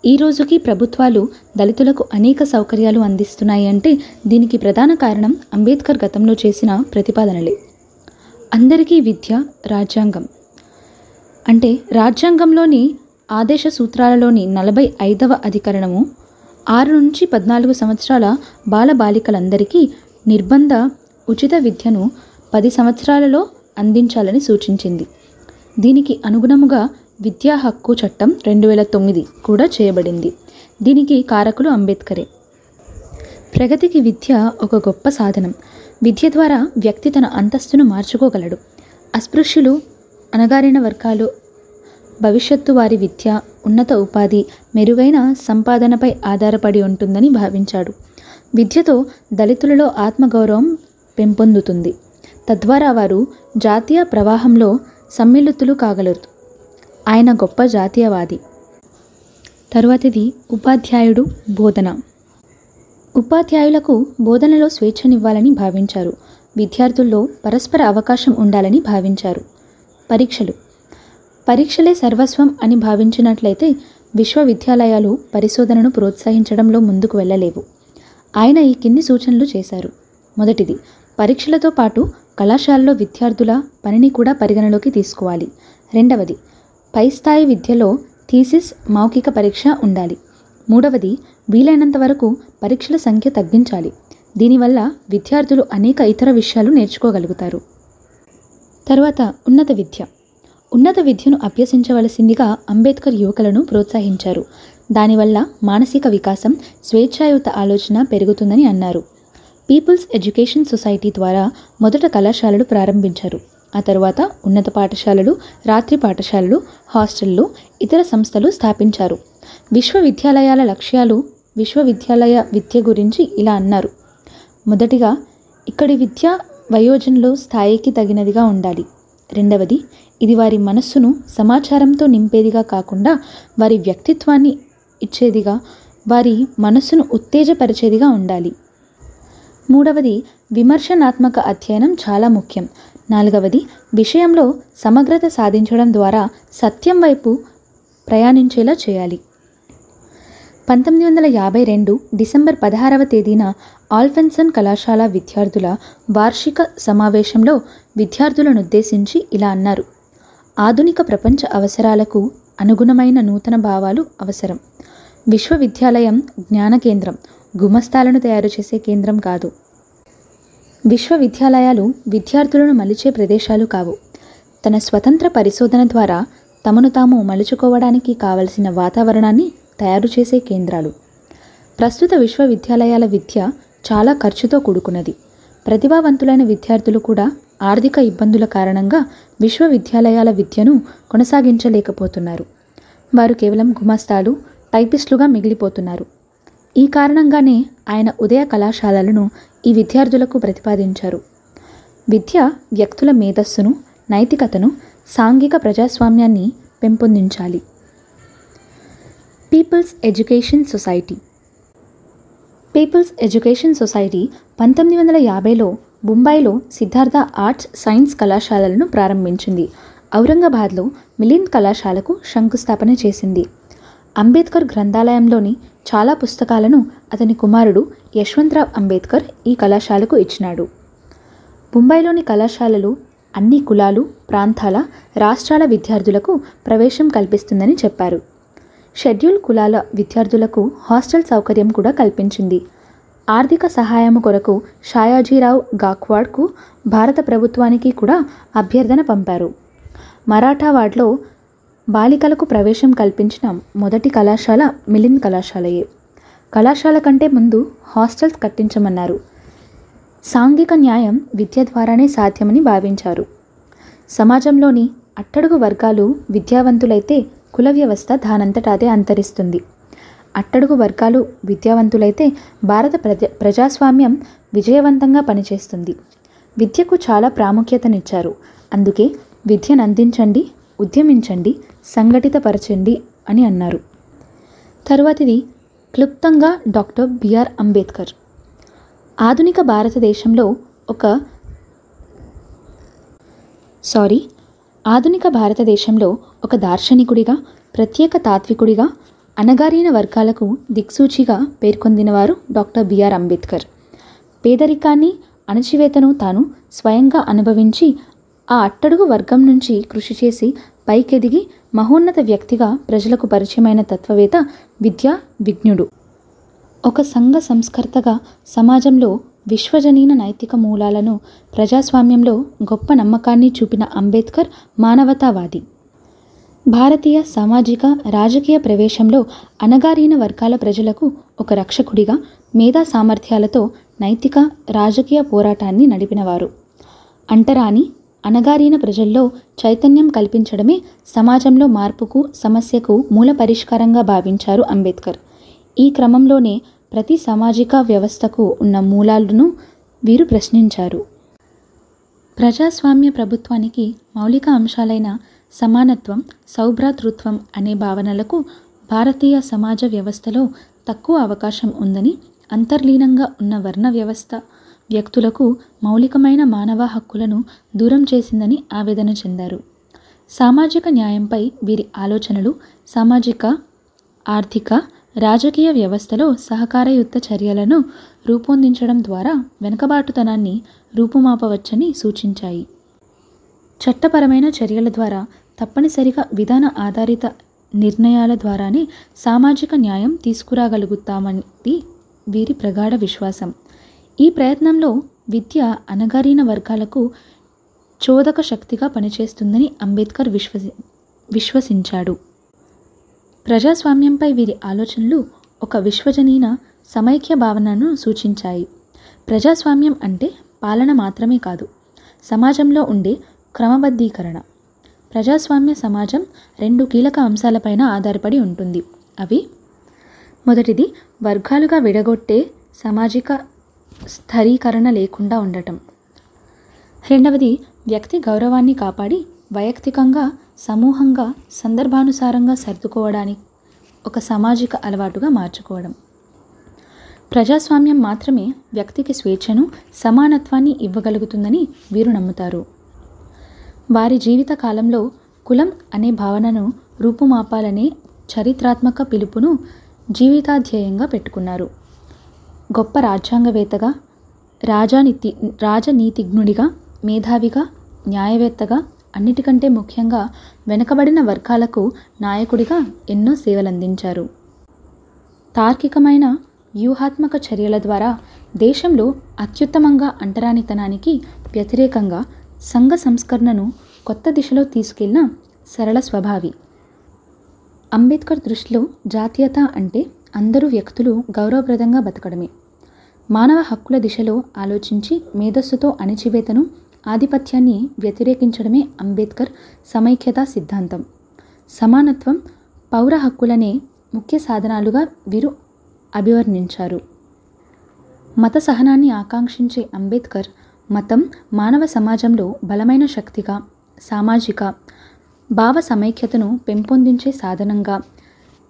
ఈ రోజుకి ప్రభుత్వాలు దళితులకు అనేక సౌకర్యాలు అందిస్తున్నాయి అంటే దీనికి ప్రధాన కారణం అంబేద్కర్ గతంలో చేసిన ప్రతిపాదనలే. అందరికీ విద్య రాజ్యాంగం అంటే రాజ్యాంగంలోని ఆదేశ సూత్రాలలోని 45వ అధికరణము 6 నుంచి 14 సంవత్సరాల బాలబాలికలందరికీ నిర్బంధ ఉచిత విద్యను 10 సంవత్సరాలలో అందించాలని సూచించింది. దీనికి అనుగుణముగా విద్యా హక్కు చట్టం 2009 కూడా చేయబడింది. దీనికి కారకులు అంబేద్కరే. ప్రగతికి విద్య ఒక గొప్ప సాధనం. విద్య ద్వారా వ్యక్తి తన అంతస్తును మార్చుకోగలడు. అస్పృశ్యులు, అణగారిన వర్గాలు భవిష్యత్తు వారి విద్య, ఉన్నత ఉపాధి, మెరుగైన సంపాదనపై ఆధారపడి ఉంటుందని భావించాడు. విద్యతో దళితులలో ఆత్మగౌరవం పెంపొందుతుంది. తద్వారా వారు జాతీయ ప్రవాహంలో సమ్మిళితులు కాగలరు. ఆయన గొప్ప జాతీయవాది. తరువాతిది ఉపాధ్యాయుడు బోధన. ఉపాధ్యాయులకు బోధనలో స్వేచ్ఛనివ్వాలని భావించారు. విద్యార్థుల్లో పరస్పర అవకాశం ఉండాలని భావించారు. పరీక్షలే సర్వస్వం అని భావించినట్లయితే విశ్వవిద్యాలయాలు పరిశోధనను ప్రోత్సహించడంలో ముందుకు వెళ్ళలేవు. ఆయన ఈ కింది సూచనలు చేశారు. మొదటిది, పరీక్షలతో పాటు కళాశాలలో విద్యార్థుల పనిని కూడా పరిగణలోకి తీసుకోవాలి. రెండవది, పై స్థాయి విద్యలో థీసిస్, మౌఖిక పరీక్ష ఉండాలి. మూడవది, వీలైనంత వరకు పరీక్షల సంఖ్య తగ్గించాలి. దీనివల్ల విద్యార్థులు అనేక ఇతర విషయాలు నేర్చుకోగలుగుతారు. తరువాత ఉన్నత విద్య. ఉన్నత విద్యను అభ్యసించవలసిందిగా అంబేద్కర్ యువకులను ప్రోత్సహించారు. దానివల్ల మానసిక వికాసం, స్వేచ్ఛాయుత ఆలోచన పెరుగుతుందని అన్నారు. పీపుల్స్ ఎడ్యుకేషన్ సొసైటీ ద్వారా మొదట కళాశాలలు ప్రారంభించారు. ఆ తరువాత ఉన్నత పాఠశాలలు, రాత్రి పాఠశాలలు, హాస్టళ్లు, ఇతర సంస్థలు స్థాపించారు. విశ్వవిద్యాలయాల లక్ష్యాలు విశ్వవిద్యాలయ విద్య గురించి ఇలా అన్నారు. మొదటిగా, ఇక్కడి విద్య వయోజనుల స్థాయికి తగినదిగా ఉండాలి. రెండవది, ఇది వారి మనస్సును సమాచారంతో నింపేదిగా కాకుండా వారి వ్యక్తిత్వాన్ని ఇచ్చేదిగా, వారి మనస్సును ఉత్తేజపరిచేదిగా ఉండాలి. మూడవది, విమర్శనాత్మక అధ్యయనం చాలా ముఖ్యం. నాలుగవది, విషయంలో సమగ్రత సాధించడం ద్వారా సత్యం వైపు ప్రయాణించేలా చేయాలి. 1952 డిసెంబర్ 16వ తేదీన ఆల్ఫెన్సన్ కళాశాల విద్యార్థుల వార్షిక సమావేశంలో విద్యార్థులనుద్దేశించి ఇలా అన్నారు. ఆధునిక ప్రపంచ అవసరాలకు అనుగుణమైన నూతన భావాలు అవసరం. విశ్వవిద్యాలయం జ్ఞాన కేంద్రం, గుమస్తాలను తయారు చేసే కేంద్రం కాదు. విశ్వవిద్యాలయాలు విద్యార్థులను మలిచే ప్రదేశాలు కావు. తన స్వతంత్ర పరిశోధన ద్వారా తమను తాము మలుచుకోవడానికి కావలసిన వాతావరణాన్ని తయారు చేసే కేంద్రాలు. ప్రస్తుత విశ్వవిద్యాలయాల విద్య చాలా ఖర్చుతో కూడుకున్నది. ప్రతిభావంతులైన విద్యార్థులు కూడా ఆర్థిక ఇబ్బందుల కారణంగా విశ్వవిద్యాలయాల విద్యను కొనసాగించలేకపోతున్నారు. వారు కేవలం గుమస్తాలు, టైపిస్టులుగా మిగిలిపోతున్నారు. ఈ కారణంగానే ఆయన ఉదయ కళాశాలలను ఈ విద్యార్థులకు ప్రతిపాదించారు. విద్య వ్యక్తుల మేధస్సును, నైతికతను, సాంఘిక ప్రజాస్వామ్యాన్ని పెంపొందించాలి. People's education society. People's education society 1950లో బొంబాయిలో సిద్ధార్థ ఆర్ట్స్ సైన్స్ కళాశాలలను ప్రారంభించింది. ఔరంగాబాద్లో మిలింద్ కళాశాలకు శంకుస్థాపన చేసింది. అంబేద్కర్ గ్రంథాలయంలోని చాలా పుస్తకాలను అతని కుమారుడు యశ్వంతరావ్ అంబేద్కర్ ఈ కళాశాలకు ఇచ్చినాడు. బొంబాయిలోని కళాశాలలు అన్ని కులాలు, ప్రాంతాల రాష్ట్రాల విద్యార్థులకు ప్రవేశం కల్పిస్తుందని చెప్పారు. షెడ్యూల్ కులాల విద్యార్థులకు హాస్టల్ సౌకర్యం కూడా కల్పించింది. ఆర్థిక సహాయం కొరకు షాయాజీరావు గాక్వాడ్కు భారత ప్రభుత్వానికి కూడా అభ్యర్థన పంపారు. మరాఠావాడ్లో బాలికలకు ప్రవేశం కల్పించిన మొదటి కళాశాల మిలింద్ కళాశాలయే. కళాశాల కంటే ముందు హాస్టల్స్ కట్టించమన్నారు. సాంఘిక న్యాయం విద్య ద్వారానే సాధ్యమని భావించారు. సమాజంలోని అట్టడుగు వర్గాలు విద్యావంతులైతే కుల వ్యవస్థ దానంతటాదే అంతరిస్తుంది. అట్టడుగు వర్గాలు విద్యావంతులైతే భారత ప్రజాస్వామ్యం విజయవంతంగా పనిచేస్తుంది. విద్యకు చాలా ప్రాముఖ్యతనిచ్చారు. అందుకే విద్యను అందించండి, ఉద్యమించండి, సంఘటితపరచండి అని అన్నారు. తరువాతిది క్లుప్తంగా డాక్టర్ బిఆర్ అంబేద్కర్. ఆధునిక భారతదేశంలో ఒక దార్శనికుడిగా, ప్రత్యేక తాత్వికుడిగా, అణగారిన వర్గాలకు దిక్సూచిగా పేర్కొందినవారు డాక్టర్ బిఆర్ అంబేద్కర్. పేదరికాన్ని, అణచివేతను తాను స్వయంగా అనుభవించి ఆ అట్టడుగు వర్గం నుంచి కృషి చేసి పైకెదిగి మహోన్నత వ్యక్తిగా ప్రజలకు పరిచయమైన తత్వవేత్త, విద్యా విజ్ఞుడు. ఒక సంఘ సంస్కర్తగా సమాజంలో విశ్వజనీన నైతిక మూలాలను, ప్రజాస్వామ్యంలో గొప్ప నమ్మకాన్ని చూపిన అంబేద్కర్ మానవతావాది. భారతీయ సామాజిక రాజకీయ ప్రవేశంలో అణగారిన వర్గాల ప్రజలకు ఒక రక్షకుడిగా, మేధా సామర్థ్యాలతో నైతిక రాజకీయ పోరాటాన్ని నడిపినవారు. అంటరాని అణగారిన ప్రజల్లో చైతన్యం కల్పించడమే సమాజంలో మార్పుకు, సమస్యకు మూల పరిష్కారంగా భావించారు అంబేద్కర్. ఈ క్రమంలోనే ప్రతి సామాజిక వ్యవస్థకు ఉన్న మూలాలను వీరు ప్రశ్నించారు. ప్రజాస్వామ్య ప్రభుత్వానికి మౌలిక అంశాలైన సమానత్వం, సౌభ్రాతృత్వం అనే భావనలకు భారతీయ సమాజ వ్యవస్థలో తక్కువ అవకాశం ఉందని, అంతర్లీనంగా ఉన్న వర్ణ వ్యవస్థ వ్యక్తులకు మౌలికమైన మానవ హక్కులను దూరం చేసిందని ఆవేదన చెందారు. సామాజిక న్యాయంపై వీరి ఆలోచనలు సామాజిక, ఆర్థిక, రాజకీయ వ్యవస్థలో సహకారయుక్త చర్యలను రూపొందించడం ద్వారా వెనుకబాటుతనాన్ని రూపుమాపవచ్చని సూచించాయి. చట్టపరమైన చర్యల ద్వారా, తప్పనిసరిగా విధాన ఆధారిత నిర్ణయాల ద్వారానే సామాజిక న్యాయం తీసుకురాగలుగుతామని వీరి ప్రగాఢ విశ్వాసం. ఈ ప్రయత్నంలో విద్య అణగారిన వర్గాలకు చోదక శక్తిగా పనిచేస్తుందని అంబేద్కర్ విశ్వసించాడు. ప్రజాస్వామ్యంపై వీరి ఆలోచనలు ఒక విశ్వజనీన సమైక్య భావనను సూచించాయి. ప్రజాస్వామ్యం అంటే పాలన మాత్రమే కాదు, సమాజంలో ఉండే క్రమబద్ధీకరణ. ప్రజాస్వామ్య సమాజం 2 కీలక అంశాలపైన ఆధారపడి ఉంటుంది. అవి: మొదటిది వర్గాలుగా విడగొట్టే సామాజిక స్థిరీకరణ లేకుండా ఉండటం. రెండవది వ్యక్తి గౌరవాన్ని కాపాడి వైయక్తికంగా, సమూహంగా, సందర్భానుసారంగా సర్దుకోవడాన్ని ఒక సామాజిక అలవాటుగా మార్చుకోవడం. ప్రజాస్వామ్యం మాత్రమే వ్యక్తికి స్వేచ్ఛను, సమానత్వాన్ని ఇవ్వగలుగుతుందని వీరు నమ్ముతారు. వారి జీవిత కాలంలో కులం అనే భావనను రూపుమాపాలనే చరిత్రాత్మక పిలుపును జీవితాధ్యేయంగా పెట్టుకున్నారు. గొప్ప రాజ్యాంగవేత్తగా, రాజనీతిజ్ఞుడిగా, మేధావిగా, న్యాయవేత్తగా, అన్నిటికంటే ముఖ్యంగా వెనుకబడిన వర్గాలకు నాయకుడిగా ఎన్నో సేవలందించారు. తార్కికమైన వ్యూహాత్మక చర్యల ద్వారా దేశంలో అత్యుత్తమంగా అంటరానితనానికి వ్యతిరేకంగా సంఘ సంస్కరణను కొత్త దిశలో తీసుకెళ్లిన సరళ స్వభావి. అంబేద్కర్ దృష్టిలో జాతీయత అంటే అందరూ వ్యక్తులు గౌరవప్రదంగా బతకడమే. మానవ హక్కుల దిశలో ఆలోచించి మేధస్సుతో అణచివేతను, ఆధిపత్యాన్ని వ్యతిరేకించడమే అంబేద్కర్ సమైక్యతా సిద్ధాంతం. సమానత్వం, పౌర హక్కులనే ముఖ్య సాధనాలుగా వీరు అభివర్ణించారు. మత సహనాన్ని ఆకాంక్షించే అంబేద్కర్ మతం మానవ సమాజంలో బలమైన శక్తిగా, సామాజిక భావ సమైక్యతను పెంపొందించే సాధనంగా,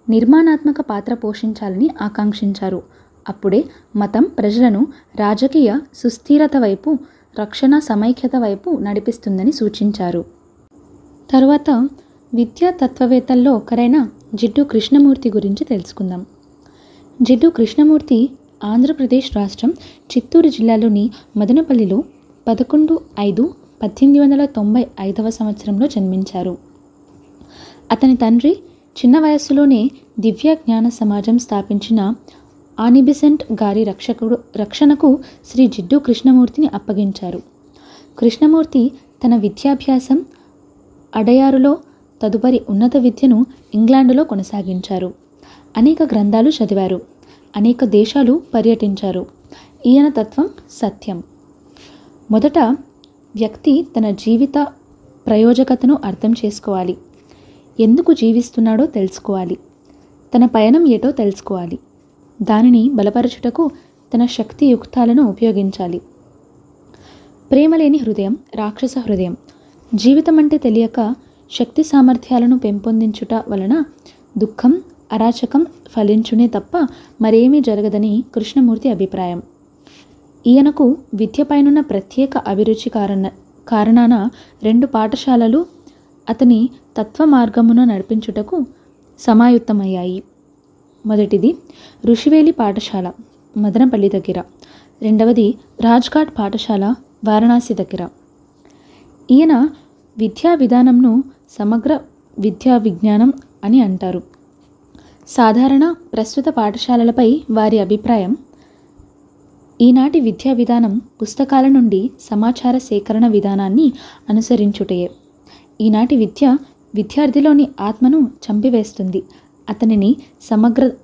నిర్మాణాత్మక పాత్ర పోషించాలని ఆకాంక్షించారు. అప్పుడే మతం ప్రజలను రాజకీయ సుస్థిరత వైపు, రక్షణ సమైక్యత వైపు నడిపిస్తుందని సూచించారు. తరువాత విద్యా తత్వవేత్తల్లో ఒకరైన జిడ్డు కృష్ణమూర్తి గురించి తెలుసుకుందాం. జిడ్డు కృష్ణమూర్తి ఆంధ్రప్రదేశ్ రాష్ట్రం చిత్తూరు జిల్లాలోని మదనపల్లిలో 11/5, 1895వ సంవత్సరంలో జన్మించారు. అతని తండ్రి చిన్న వయస్సులోనే దివ్య జ్ఞాన సమాజం స్థాపించిన ఆనిబిసెంట్ గారి రక్షణకు శ్రీ జిడ్డు కృష్ణమూర్తిని అప్పగించారు. కృష్ణమూర్తి తన విద్యాభ్యాసం అడయారులో, తదుపరి ఉన్నత విద్యను ఇంగ్లాండులో కొనసాగించారు. అనేక గ్రంథాలు చదివారు. అనేక దేశాలు పర్యటించారు. ఈయన తత్వం సత్యం. మొదట వ్యక్తి తన జీవిత ప్రయోజకతను అర్థం చేసుకోవాలి. ఎందుకు జీవిస్తున్నాడో తెలుసుకోవాలి. తన పయనం ఏటో తెలుసుకోవాలి. దానిని బలపరచుటకు తన శక్తియుక్తాలను ఉపయోగించాలి. ప్రేమలేని హృదయం రాక్షస హృదయం. జీవితం అంటే తెలియక శక్తి సామర్థ్యాలను పెంపొందించుట వలన దుఃఖం, అరాచకం ఫలించునే తప్ప మరేమీ జరగదని కృష్ణమూర్తి అభిప్రాయం. ఈయనకు విద్యపైనున్న ప్రత్యేక అభిరుచి కారణాన 2 పాఠశాలలు అతని తత్వ మార్గమున నడిపించుటకు సమాయుత్తమయ్యాయి. మొదటిది ఋషివేలి పాఠశాల, మదనపల్లి దగ్గర. రెండవది రాజ్ఘాట్ పాఠశాల, వారణాసి దగ్గర. ఈయన విద్యా విధానంను సమగ్ర విద్యా విజ్ఞానం అని అంటారు. సాధారణ ప్రస్తుత పాఠశాలలపై వారి అభిప్రాయం, ఈనాటి విద్యా విధానం పుస్తకాల నుండి సమాచార సేకరణ విధానాన్ని అనుసరించుటయే. ఈనాటి విద్య విద్యార్థిలోని ఆత్మను చంపివేస్తుంది. అతనిని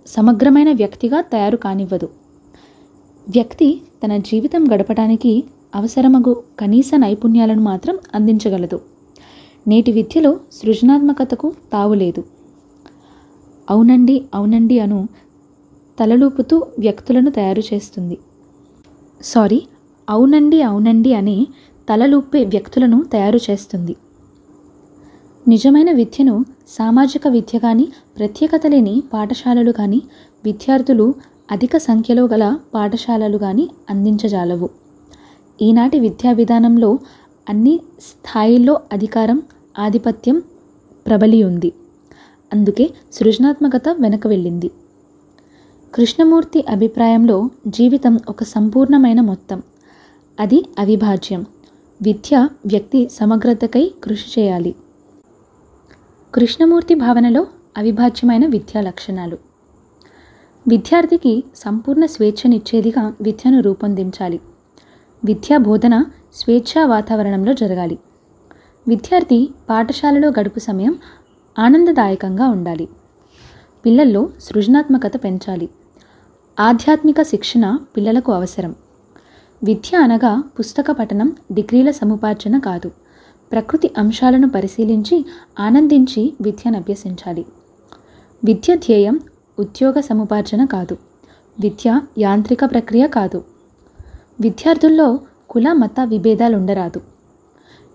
సమగ్రమైన వ్యక్తిగా తయారు కానివ్వదు. వ్యక్తి తన జీవితం గడపడానికి అవసరమగు కనీస నైపుణ్యాలను మాత్రం అందించగలదు. నేటి విద్యలో సృజనాత్మకతకు తావులేదు. అవునండి అవునండి అను తలలూపుతూ వ్యక్తులను తయారు చేస్తుంది. అవునండి అవునండి అనే తలలూపే వ్యక్తులను తయారు చేస్తుంది. నిజమైన విద్యను సామాజిక విద్య కానీ, ప్రత్యేకత లేని పాఠశాలలు కానీ, విద్యార్థులు అధిక సంఖ్యలో గల పాఠశాలలు కానీ అందించజాలవు. ఈనాటి విద్యా విధానంలో అన్ని స్థాయిల్లో అధికారం, ఆధిపత్యం ప్రబలి ఉంది. అందుకే సృజనాత్మకత వెనక వెళ్ళింది. కృష్ణమూర్తి అభిప్రాయంలో జీవితం ఒక సంపూర్ణమైన మొత్తం. అది అవిభాజ్యం. విద్య వ్యక్తి సమగ్రతకై కృషి చేయాలి. కృష్ణమూర్తి భావనలో అవిభాజ్యమైన విద్యా లక్షణాలు. విద్యార్థికి సంపూర్ణ స్వేచ్ఛనిచ్చేదిగా విద్యను రూపొందించాలి. విద్యా బోధన స్వేచ్ఛా వాతావరణంలో జరగాలి. విద్యార్థి పాఠశాలలో గడుపు సమయం ఆనందదాయకంగా ఉండాలి. పిల్లల్లో సృజనాత్మకత పెంచాలి. ఆధ్యాత్మిక శిక్షణ పిల్లలకు అవసరం. విద్య అనగా పుస్తక పఠనం, డిగ్రీల సముపార్జన కాదు. ప్రకృతి అంశాలను పరిశీలించి ఆనందించి విద్యను అభ్యసించాలి. విద్య ధ్యేయం ఉద్యోగ సముపార్జన కాదు. విద్య యాంత్రిక ప్రక్రియ కాదు. విద్యార్థుల్లో కుల మత విభేదాలు ఉండరాదు.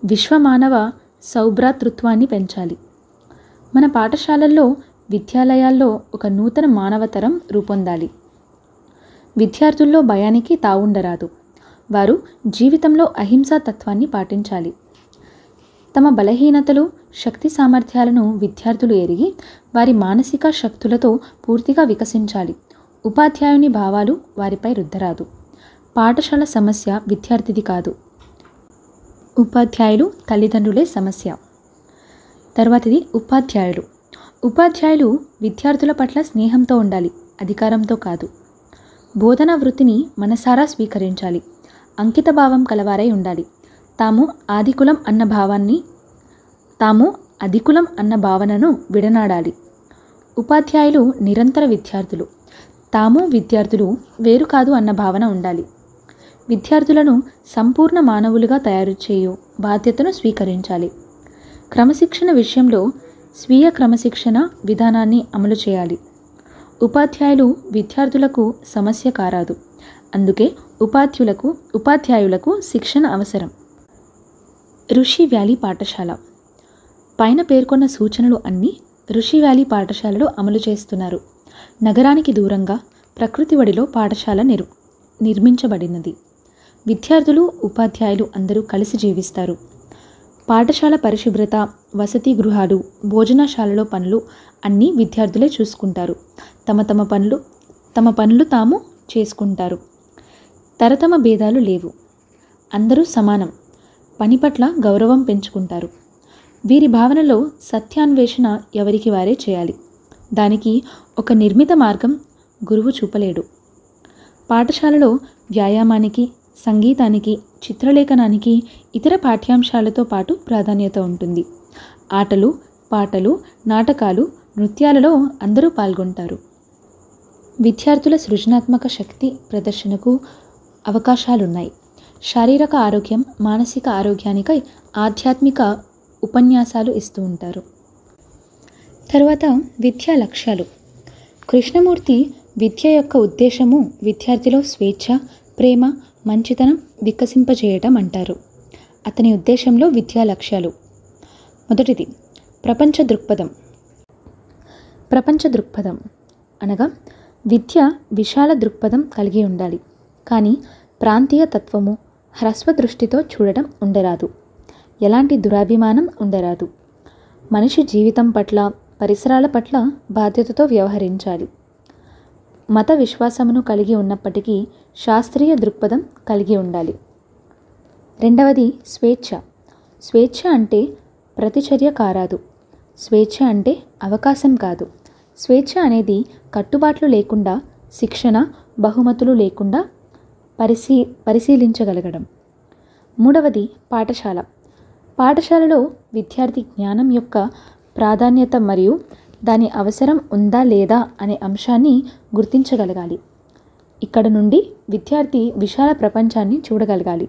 విశ్వమానవ సౌభ్రాతృత్వాన్ని పెంచాలి. మన పాఠశాలల్లో, విద్యాలయాల్లో ఒక నూతన మానవతరం రూపొందాలి. విద్యార్థుల్లో భయానికి తావుండరాదు. వారు జీవితంలో అహింసా తత్వాన్ని పాటించాలి. తమ బలహీనతలు, శక్తి సామర్థ్యాలను విద్యార్థులు ఎరిగి వారి మానసిక శక్తులతో పూర్తిగా వికసించాలి. ఉపాధ్యాయుని భావాలు వారిపై రుద్దరాదు. పాఠశాల సమస్య విద్యార్థిది కాదు. ఉపాధ్యాయులు, తల్లిదండ్రులే సమస్య. తర్వాతిది ఉపాధ్యాయులు. ఉపాధ్యాయులు విద్యార్థుల పట్ల స్నేహంతో ఉండాలి, అధికారంతో కాదు. బోధనా వృత్తిని మనసారా స్వీకరించాలి. అంకితభావం కలవారై ఉండాలి. తాము అధికులం అన్న భావనను విడనాడాలి. ఉపాధ్యాయులు నిరంతర విద్యార్థులు. తాము విద్యార్థులు వేరు కాదు అన్న భావన ఉండాలి. విద్యార్థులను సంపూర్ణ మానవులుగా తయారు చేయు బాధ్యతను స్వీకరించాలి. క్రమశిక్షణ విషయంలో స్వీయ క్రమశిక్షణ విధానాన్ని అమలు చేయాలి. ఉపాధ్యాయులు విద్యార్థులకు సమస్య కారాదు. అందుకే ఉపాధ్యాయులకు శిక్షణ అవసరం. ఋషి వ్యాలీ పాఠశాల. పైన పేర్కొన్న సూచనలు అన్నీ ఋషి వ్యాలీ పాఠశాలలో అమలు చేస్తున్నారు. నగరానికి దూరంగా ప్రకృతి ఒడిలో పాఠశాల నిర్మించబడినది. విద్యార్థులు, ఉపాధ్యాయులు అందరూ కలిసి జీవిస్తారు. పాఠశాల పరిశుభ్రత, వసతి గృహాలు, భోజనశాలలో పనులు అన్నీ విద్యార్థులే చూసుకుంటారు. తమ పనులు తాము చేసుకుంటారు. తరతమ భేదాలు లేవు. అందరూ సమానం. పని పట్ల గౌరవం పెంచుకుంటారు. వీరి భావనలో సత్యాన్వేషణ ఎవరికి వారే చేయాలి. దానికి ఒక నిర్మిత మార్గం గురువు చూపలేడు. పాఠశాలలో వ్యాయామానికి, సంగీతానికి, చిత్రలేఖనానికి, ఇతర పాఠ్యాంశాలతో పాటు ప్రాధాన్యత ఉంటుంది. ఆటలు, పాటలు, నాటకాలు, నృత్యాలలో అందరూ పాల్గొంటారు. విద్యార్థుల సృజనాత్మక శక్తి ప్రదర్శనకు అవకాశాలున్నాయి. శారీరక ఆరోగ్యం, మానసిక ఆరోగ్యానికై ఆధ్యాత్మిక ఉపన్యాసాలు ఇస్తూ ఉంటారు. తర్వాత విద్యా లక్ష్యాలు. కృష్ణమూర్తి విద్య యొక్క ఉద్దేశము విద్యార్థిలో స్వేచ్ఛ, ప్రేమ, మంచితనం వికసింపజేయటం అంటారు. అతని ఉద్దేశంలో విద్యా లక్ష్యాలు: మొదటిది ప్రపంచ దృక్పథం. ప్రపంచ దృక్పథం అనగా విద్య విశాల దృక్పథం కలిగి ఉండాలి, కానీ ప్రాంతీయ తత్వము, హ్రస్వ దృష్టితో చూడటం ఉండరాదు. ఎలాంటి దురాభిమానం ఉండరాదు. మనిషి జీవితం పట్ల, పరిసరాల పట్ల బాధ్యతతో వ్యవహరించాలి. మత విశ్వాసమును కలిగి ఉన్నప్పటికీ శాస్త్రీయ దృక్పథం కలిగి ఉండాలి. రెండవది స్వేచ్ఛ. స్వేచ్ఛ అంటే ప్రతిచర్య కారాదు. స్వేచ్ఛ అంటే అవకాశం కాదు. స్వేచ్ఛ అనేది కట్టుబాట్లు లేకుండా, శిక్షణ, బహుమతులు లేకుండా పరిశీలించగలగడం. మూడవది పాఠశాల. పాఠశాలలో విద్యార్థి జ్ఞానం యొక్క ప్రాధాన్యత మరియు దాని అవసరం ఉందా లేదా అనే అంశాన్ని గుర్తించగలగాలి. ఇక్కడ నుండి విద్యార్థి విశాల ప్రపంచాన్ని చూడగలగాలి.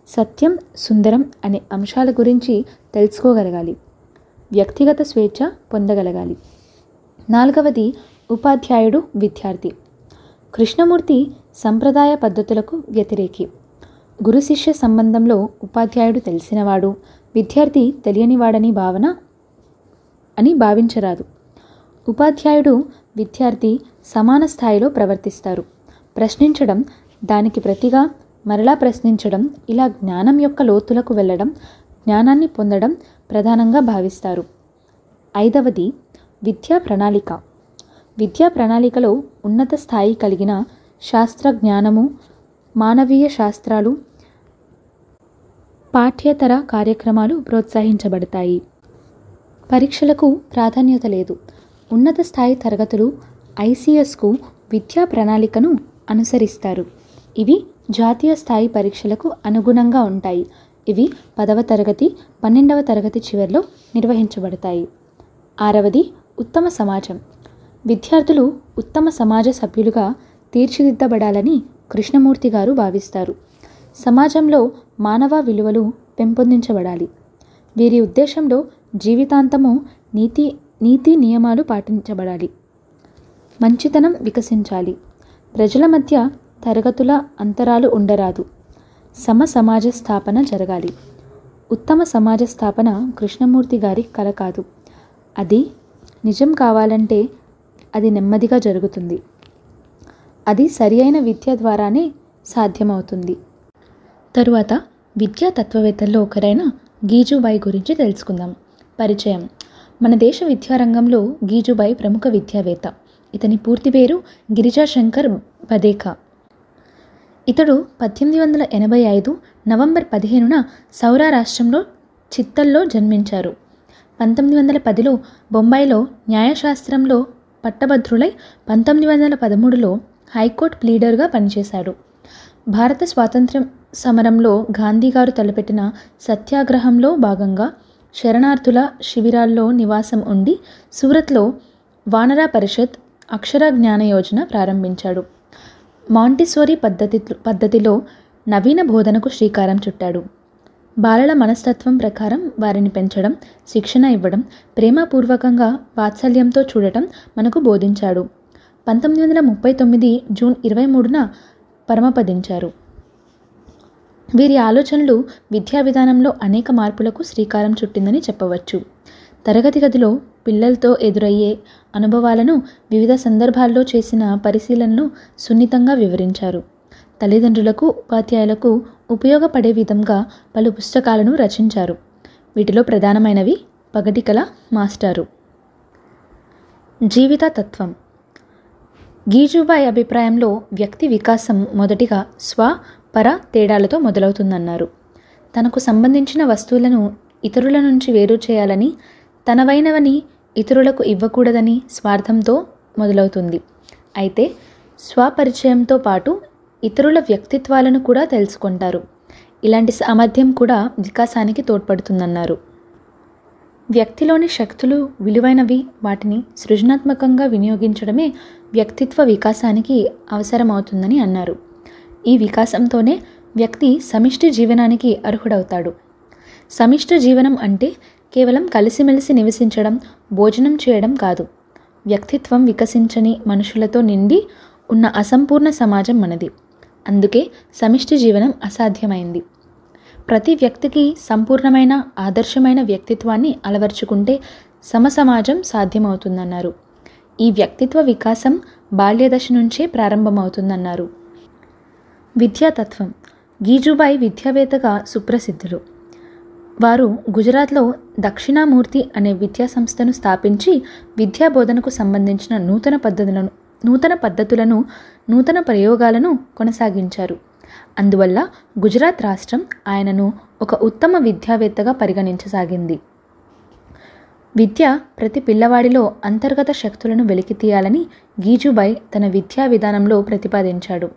సత్యం, సుందరం అనే అంశాల గురించి తెలుసుకోగలగాలి. వ్యక్తిగత స్వేచ్ఛ పొందగలగాలి. నాలుగవది ఉపాధ్యాయుడు, విద్యార్థి. కృష్ణమూర్తి సంప్రదాయ పద్ధతులకు వ్యతిరేకి. గురు శిష్య సంబంధంలో ఉపాధ్యాయుడు తెలిసినవాడు, విద్యార్థి తెలియనివాడని భావించరాదు. ఉపాధ్యాయుడు, విద్యార్థి సమాన స్థాయిలో ప్రవర్తిస్తారు. ప్రశ్నించడం, దానికి ప్రతిగా మరలా ప్రశ్నించడం, ఇలా జ్ఞానం యొక్క లోతులకు వెళ్ళడం, జ్ఞానాన్ని పొందడం ప్రధానంగా భావిస్తారు. ఐదవది విద్యా ప్రణాళిక. విద్యా ప్రణాళికలో ఉన్నత స్థాయి కలిగిన శాస్త్ర జ్ఞానము, మానవీయ శాస్త్రాలు, పాఠ్యేతర కార్యక్రమాలు ప్రోత్సహించబడతాయి. పరీక్షలకు ప్రాధాన్యత లేదు. ఉన్నత స్థాయి తరగతులు ICSకు విద్యా ప్రణాళికను అనుసరిస్తారు. ఇవి జాతీయ స్థాయి పరీక్షలకు అనుగుణంగా ఉంటాయి. ఇవి 10వ తరగతి, 12వ తరగతి చివరిలో నిర్వహించబడతాయి. ఆరవది ఉత్తమ సమాజం. విద్యార్థులు ఉత్తమ సమాజ సభ్యులుగా తీర్చిదిద్దబడాలని కృష్ణమూర్తి గారు భావిస్తారు. సమాజంలో మానవ విలువలు పెంపొందించబడాలి. వీరి ఉద్దేశంలో జీవితాంతము నీతి నియమాలు పాటించబడాలి. మంచితనం వికసించాలి. ప్రజల మధ్య తరగతుల అంతరాలు ఉండరాదు. సమాజ స్థాపన జరగాలి. ఉత్తమ సమాజ స్థాపన కృష్ణమూర్తి గారి కల కాదు. అది నిజం కావాలంటే అది నెమ్మదిగా జరుగుతుంది. అది సరి అయిన విద్య ద్వారానే సాధ్యమవుతుంది. తరువాత విద్యా తత్వవేత్తల్లో ఒకరైన గీజుబాయి గురించి తెలుసుకుందాం. పరిచయం. మన దేశ విద్యారంగంలో గీజుబాయి ప్రముఖ విద్యావేత్త. ఇతని పూర్తి పేరు గిరిజాశంకర్ బదేకా. ఇతడు 1885 నవంబర్ 15న సౌరా రాష్ట్రంలో చిత్తల్లో జన్మించారు. 1910లో బొంబాయిలో న్యాయశాస్త్రంలో పట్టభద్రులై 1913లో హైకోర్టు ప్లీడర్గా పనిచేశాడు. భారత స్వాతంత్ర్య సమరంలో గాంధీ గారు తలపెట్టిన సత్యాగ్రహంలో భాగంగా శరణార్థుల శిబిరాల్లో నివాసం ఉండి సూరత్లో వానరా పరిషత్, అక్షర జ్ఞాన యోజన ప్రారంభించాడు. మాంటిసోరీ పద్ధతిలో నవీన బోధనకు శ్రీకారం చుట్టాడు. బాలల మనస్తత్వం ప్రకారం వారిని పెంచడం, శిక్షణ ఇవ్వడం, ప్రేమపూర్వకంగా వాత్సల్యంతో చూడటం మనకు బోధించాడు. 1939 జూన్ 23న పరమపదించారు. వీరి ఆలోచనలు విద్యా విధానంలో అనేక మార్పులకు శ్రీకారం చుట్టిందని చెప్పవచ్చు. తరగతి గదిలో పిల్లలతో ఎదురయ్యే అనుభవాలను, వివిధ సందర్భాల్లో చేసిన పరిశీలనను సున్నితంగా వివరించారు. తల్లిదండ్రులకు, ఉపాధ్యాయులకు ఉపయోగపడే విధంగా పలు పుస్తకాలను రచించారు. వీటిలో ప్రధానమైనవి పగటికల మాస్టారు. జీవిత తత్వం. గీజుబాయి అభిప్రాయంలో వ్యక్తి వికాసం మొదటిగా స్వ, పర తేడాలతో మొదలవుతుందన్నారు. తనకు సంబంధించిన వస్తువులను ఇతరుల నుంచి వేరు చేయాలని, తనవైనవని ఇతరులకు ఇవ్వకూడదని స్వార్థంతో మొదలవుతుంది. అయితే స్వపరిచయంతో పాటు ఇతరుల వ్యక్తిత్వాలను కూడా తెలుసుకుంటారు. ఇలాంటి సామర్థ్యం కూడా వికాసానికి తోడ్పడుతుందన్నారు. వ్యక్తిలోని శక్తులు విలువైనవి, వాటిని సృజనాత్మకంగా వినియోగించడమే వ్యక్తిత్వ వికాసానికి అవసరమవుతుందని అన్నారు. ఈ వికాసంతోనే వ్యక్తి సమిష్టి జీవనానికి అర్హుడవుతాడు. సమిష్టి జీవనం అంటే కేవలం కలిసిమెలిసి నివసించడం, భోజనం చేయడం కాదు. వ్యక్తిత్వం వికసించని మనుషులతో నిండి ఉన్న అసంపూర్ణ సమాజం మనది. అందుకే సమిష్టి జీవనం అసాధ్యమైంది. ప్రతి వ్యక్తికి సంపూర్ణమైన ఆదర్శమైన వ్యక్తిత్వాన్ని అలవర్చుకుంటే సమసమాజం సాధ్యమవుతుందన్నారు. ఈ వ్యక్తిత్వ వికాసం బాల్యదశ నుంచే ప్రారంభమవుతుందన్నారు. విద్యాతత్వం. గీజుబాయి విద్యావేత్తగా సుప్రసిద్ధులు. వారు గుజరాత్లో దక్షిణామూర్తి అనే విద్యా సంస్థను స్థాపించి విద్యా బోధనకు సంబంధించిన నూతన పద్ధతులను, నూతన ప్రయోగాలను కొనసాగించారు. అందువల్ల గుజరాత్ రాష్ట్రం ఆయనను ఒక ఉత్తమ విద్యావేత్తగా పరిగణించసాగింది. విద్య ప్రతి పిల్లవాడిలో అంతర్గత శక్తులను వెలికితీయాలని గీజుబాయి తన విద్యా విధానంలో ప్రతిపాదించాడు.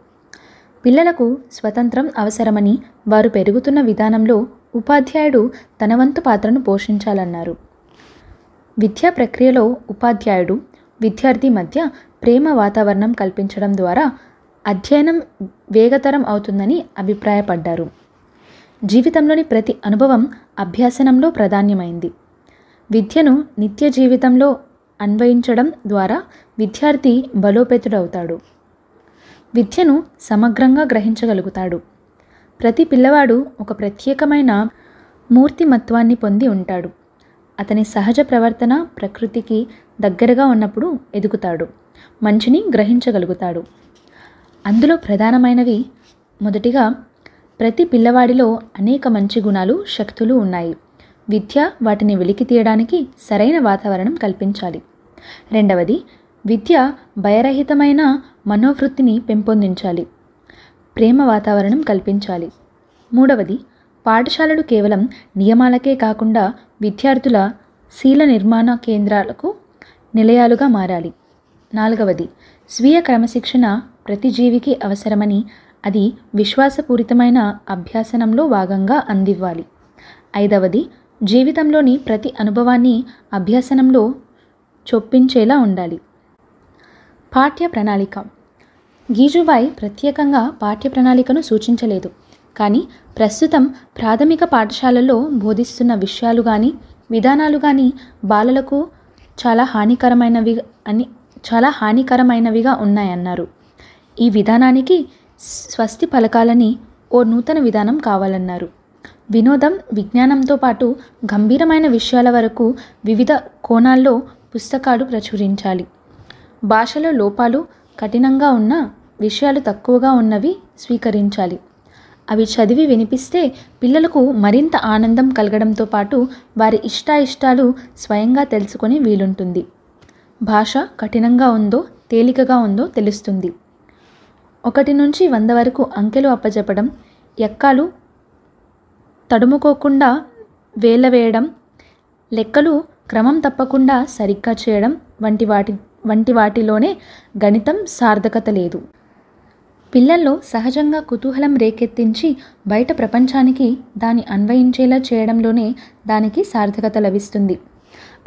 పిల్లలకు స్వతంత్రం అవసరమని, వారు పెరుగుతున్న విధానంలో ఉపాధ్యాయుడు తన వంతు పాత్రను పోషించాలన్నారు. విద్యా ప్రక్రియలో ఉపాధ్యాయుడు, విద్యార్థి మధ్య ప్రేమ వాతావరణం కల్పించడం ద్వారా అధ్యయనం వేగతరం అవుతుందని అభిప్రాయపడ్డారు. జీవితంలోని ప్రతి అనుభవం అభ్యాసనంలో ప్రాధాన్యమైంది. విద్యను నిత్య జీవితంలో అన్వయించడం ద్వారా విద్యార్థి బలోపేతుడవుతాడు. విద్యను సమగ్రంగా గ్రహించగలుగుతాడు. ప్రతి పిల్లవాడు ఒక ప్రత్యేకమైన మూర్తిమత్వాన్ని పొంది ఉంటాడు. అతని సహజ ప్రవర్తన ప్రకృతికి దగ్గరగా ఉన్నప్పుడు ఎదుగుతాడు. మంచిని గ్రహించగలుగుతాడు. అందులో ప్రధానమైనవి: మొదటిగా, ప్రతి పిల్లవాడిలో అనేక మంచి గుణాలు, శక్తులు ఉన్నాయి. విద్య వాటిని వెలికి తీయడానికి సరైన వాతావరణం కల్పించాలి. రెండవది, విద్య భయరహితమైన మనోవృత్తిని పెంపొందించాలి. ప్రేమ వాతావరణం కల్పించాలి. మూడవది, పాఠశాలలు కేవలం నియమాలకే కాకుండా విద్యార్థుల శీల నిర్మాణ కేంద్రాలకు నిలయాలుగా మారాలి. నాలుగవది, స్వీయ క్రమశిక్షణ ప్రతి జీవికి అవసరమని, అది విశ్వాసపూరితమైన అభ్యాసనంలో భాగంగా అందివ్వాలి. ఐదవది, జీవితంలోని ప్రతి అనుభవాన్ని అభ్యాసనంలో చొప్పించేలా ఉండాలి. పాఠ్య ప్రణాళిక. గీజుబాయి ప్రత్యేకంగా పాఠ్య ప్రణాళికను సూచించలేదు. కానీ ప్రస్తుతం ప్రాథమిక పాఠశాలల్లో బోధిస్తున్న విషయాలు కానీ, విధానాలు కానీ బాలలకు చాలా హానికరమైనవిగా ఉన్నాయన్నారు. ఈ విధానానికి స్వస్తి పలకాలని ఓ నూతన విధానం కావాలన్నారు. వినోదం, విజ్ఞానంతో పాటు గంభీరమైన విషయాల వరకు వివిధ కోణాల్లో పుస్తకాలు ప్రచురించాలి. భాషలో లోపాలు, కఠినంగా ఉన్న విషయాలు తక్కువగా ఉన్నవి స్వీకరించాలి. అవి చదివి వినిపిస్తే పిల్లలకు మరింత ఆనందం కలగడంతో పాటు వారి ఇష్టాయిష్టాలు స్వయంగా తెలుసుకొని వీలుంటుంది. భాష కఠినంగా ఉందో, తేలికగా ఉందో తెలుస్తుంది. 1 నుంచి 100 వరకు అంకెలు అప్పచెప్పడం, ఎక్కాలు తడుముకోకుండా వేళ్ళ వేయడం, లెక్కలు క్రమం తప్పకుండా సరిగ్గా చేయడం వంటి వాటిలోనే గణితం సార్థకత లేదు. పిల్లల్లో సహజంగా కుతూహలం రేకెత్తించి బయట ప్రపంచానికి దాన్ని అన్వయించేలా చేయడంలోనే దానికి సార్థకత లభిస్తుంది.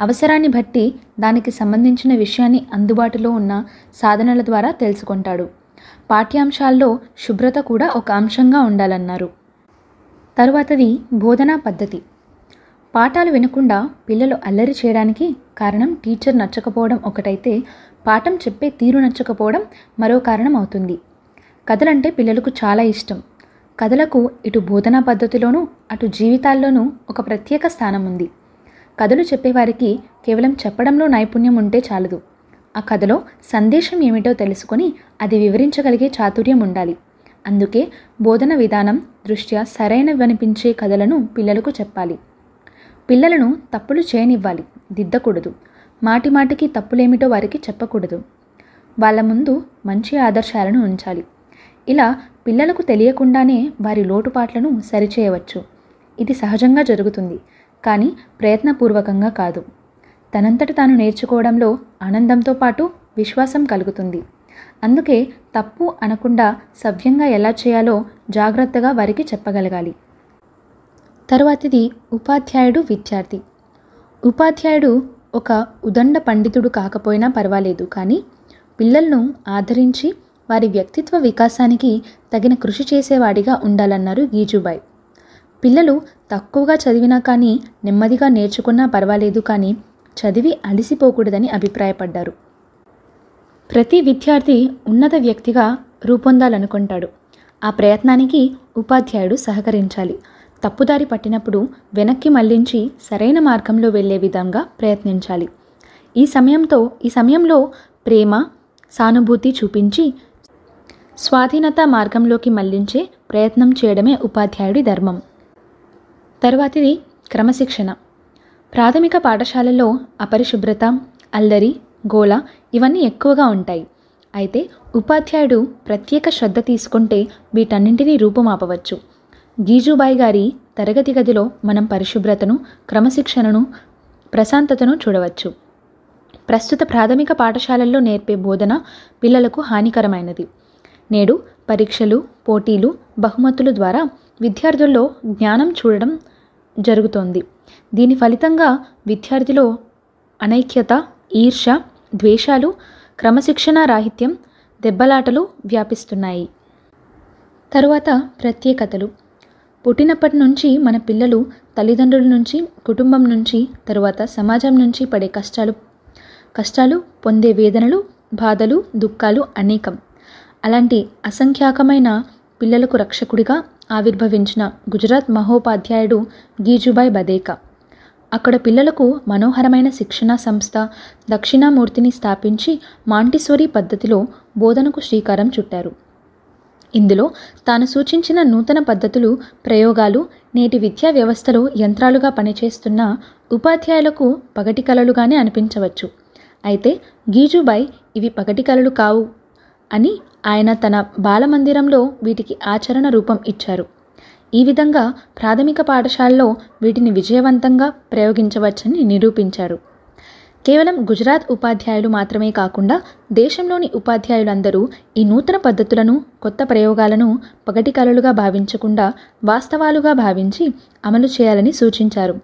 అవసరాన్ని బట్టి దానికి సంబంధించిన విషయాన్ని అందుబాటులో ఉన్న సాధనల ద్వారా తెలుసుకుంటాడు. పాఠ్యాంశాల్లో శుభ్రత కూడా ఒక అంశంగా ఉండాలన్నారు. తరువాతది బోధనా పద్ధతి. పాఠాలు వినకుండా పిల్లలు అల్లరి చేయడానికి కారణం టీచర్ నచ్చకపోవడం ఒకటైతే, పాఠం చెప్పే తీరు నచ్చకపోవడం మరో కారణం అవుతుంది. కథలంటే పిల్లలకు చాలా ఇష్టం. కథలకు ఇటు బోధనా పద్ధతిలోనూ అటు జీవితాల్లోనూ ఒక ప్రత్యేక స్థానం ఉంది. కథలు చెప్పేవారికి కేవలం చెప్పడంలో నైపుణ్యం ఉంటే చాలదు. ఆ కథలో సందేశం ఏమిటో తెలుసుకొని అది వివరించగలిగే చాతుర్యం ఉండాలి. అందుకే బోధన విధానం దృష్ట్యా సరైనవనిపించే కథలను పిల్లలకు చెప్పాలి. పిల్లలను తప్పులు చేయనివ్వాలి, దిద్దకూడదు. మాటిమాటికి తప్పులేమిటో వారికి చెప్పకూడదు. వాళ్ళ ముందు మంచి ఆదర్శాలను ఉంచాలి. ఇలా పిల్లలకు తెలియకుండానే వారి లోటుపాట్లను సరిచేయవచ్చు. ఇది సహజంగా జరుగుతుంది, కానీ ప్రయత్నపూర్వకంగా కాదు. తనంతట తాను నేర్చుకోవడంలో ఆనందంతో పాటు విశ్వాసం కలుగుతుంది. అందుకే తప్పు అనకుండా సవ్యంగా ఎలా చేయాలో జాగ్రత్తగా వారికి చెప్పగలగాలి. తరువాతిది ఉపాధ్యాయుడు విద్యార్థి. ఉపాధ్యాయుడు ఒక ఉదండ పండితుడు కాకపోయినా పర్వాలేదు, కానీ పిల్లలను ఆదరించి వారి వ్యక్తిత్వ వికాసానికి తగిన కృషి చేసేవాడిగా ఉండాలన్నారు గీజుబాయ్. పిల్లలు తక్కువగా చదివినా కానీ నెమ్మదిగా నేర్చుకున్నా పర్వాలేదు, కానీ చదివి అలసిపోకూడదని అభిప్రాయపడ్డారు. ప్రతి విద్యార్థి ఉన్నత వ్యక్తిగా రూపొందాలనుకుంటాడు. ఆ ప్రయత్నానికి ఉపాధ్యాయుడు సహకరించాలి. తప్పుదారి పట్టినప్పుడు వెనక్కి మళ్లించి సరైన మార్గంలో వెళ్ళే విధంగా ప్రయత్నించాలి. ఈ సమయంలో ప్రేమ, సానుభూతి చూపించి స్వాధీనత మార్గంలోకి మళ్లించే ప్రయత్నం చేయడమే ఉపాధ్యాయుడి ధర్మం. తరువాతిది క్రమశిక్షణ. ప్రాథమిక పాఠశాలలో అపరిశుభ్రత, అల్లరి, గోల ఇవన్నీ ఎక్కువగా ఉంటాయి. అయితే ఉపాధ్యాయుడు ప్రత్యేక శ్రద్ధ తీసుకుంటే వీటన్నింటినీ రూపుమాపవచ్చు. గీజుబాయ్ గారి తరగతి గదిలో మనం పరిశుభ్రతను, క్రమశిక్షణను, ప్రశాంతతను చూడవచ్చు. ప్రస్తుత ప్రాథమిక పాఠశాలల్లో నేర్పే బోధన పిల్లలకు హానికరమైనది. నేడు పరీక్షలు, పోటీలు, బహుమతుల ద్వారా విద్యార్థుల్లో జ్ఞానం చూడడం జరుగుతోంది. దీని ఫలితంగా విద్యార్థిలో అనైక్యత, ఈర్ష్య, ద్వేషాలు, క్రమశిక్షణ రాహిత్యం, దెబ్బలాటలు వ్యాపిస్తున్నాయి. తరువాత ప్రత్యేకతలు. పుట్టినప్పటి నుంచి మన పిల్లలు తల్లిదండ్రుల నుంచి, కుటుంబం నుంచి, తరువాత సమాజం నుంచి పడే కష్టాలు, పొందే వేదనలు, బాధలు, దుఃఖాలు అనేకం. అలాంటి అసంఖ్యాకమైన పిల్లలకు రక్షకుడిగా ఆవిర్భవించిన గుజరాత్ మహోపాధ్యాయుడు గీజుబాయ్ బదేకా. అక్కడ పిల్లలకు మనోహరమైన శిక్షణా సంస్థ దక్షిణామూర్తిని స్థాపించి మాంటిసోరీ పద్ధతిలో బోధనకు శ్రీకారం చుట్టారు. ఇందులో తాను సూచించిన నూతన పద్ధతులు, ప్రయోగాలు నేటి విద్యా వ్యవస్థలో యంత్రాలుగా పనిచేస్తున్న ఉపాధ్యాయులకు పగటి కలలుగానే అనిపించవచ్చు. అయితే గీజుబాయ్ ఇవి పగటి కలలు కావు అని ఆయన తన బాలమందిరంలో వీటికి ఆచరణ రూపం ఇచ్చారు. ఈ విధంగా ప్రాథమిక పాఠశాలలో వీటిని విజయవంతంగా ప్రయోగించవచ్చని నిరూపించారు. కేవలం గుజరాత్ ఉపాధ్యాయులు మాత్రమే కాకుండా దేశంలోని ఉపాధ్యాయులందరూ ఈ నూతన పద్ధతులను, కొత్త ప్రయోగాలను పగటి కలలుగా భావించకుండా వాస్తవాలుగా భావించి అమలు చేయాలని సూచించారు.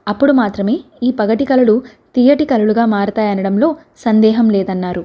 అప్పుడు మాత్రమే ఈ పగటి కలలు తీయటి కలలుగా మారతాయనడంలో సందేహం లేదన్నారు.